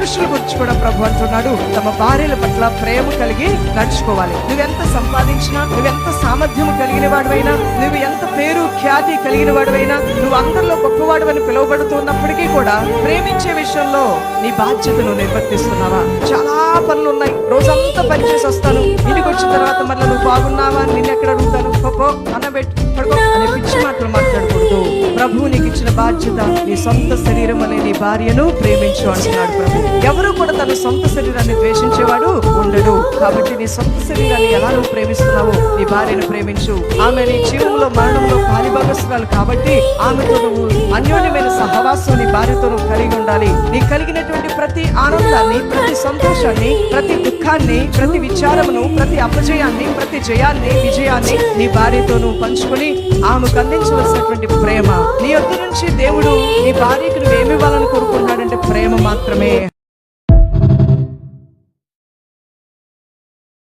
పురుషుల గురించి కూడా ప్రభు అంటున్నాడు, తమ భార్యల పట్ల ప్రేమ కలిగి నడుచుకోవాలి. నువ్వెంత సంపాదించినా, నువ్వెంత సామర్థ్యం కలిగిన వాడివైనా, నువ్వు ఎంత పేరు ఖ్యాతి కలిగిన వాడివైనా, నువ్వు అందరిలో గొప్పవాడు అని పిలువబడుతున్నప్పటికీ కూడా ప్రేమించే విషయంలో నీ బాధ్యతను నిర్వర్తిస్తున్నావా? చాలా పనులు ఉన్నాయి, రోజంతా పనిచేసి వస్తాను, ఇంటికి వచ్చిన తర్వాత మళ్ళీ నువ్వు బాగున్నావా అని నిన్ను ఎక్కడ అడుగుతాను, పో అన్నబెట్టు పడుకో అనే పిచ్చి మాటలు మాట్లాడకూడదు. ప్రభువు నీకు ఇచ్చిన బాధ్యత, నీ సొంత శరీరం అనే నీ భార్యను ప్రేమించు అంటున్నాడు ప్రభు. ఎవరు కూడా తన సొంత శరీరాన్ని ద్వేషించేవాడు ఉండడు. కాబట్టి నీ సొంత శరీరాన్ని ఎలా నువ్వు ప్రేమిస్తున్నావో నీ భార్యను ప్రేమించు. ఆమె నీ జీవంలో మరణంలో పాలిభాగస్తురాలు కాబట్టి ఆమెతో నువ్వు అన్యోన్యమైన సహవాసం నీ భార్యతో నువ్వు కలిగి ఉండాలి. నీకు కలిగినటువంటి ప్రతి ఆనందాన్ని, ప్రతి సంతోషాన్ని, ప్రతి దుఃఖాన్ని, ప్రతి విచారమును, ప్రతి అపజయాన్ని, ప్రతి జయాన్ని, విజయాన్ని నీ భార్యతో నువ్వు పంచుకొని ఆమెకు అందించవలసినటువంటి ప్రేమ. నీ యొద్ద నుంచి దేవుడు నీ భార్యకు నువ్వేమి ఇవ్వాలని కోరుకుంటున్నాడంటే ప్రేమ మాత్రమే.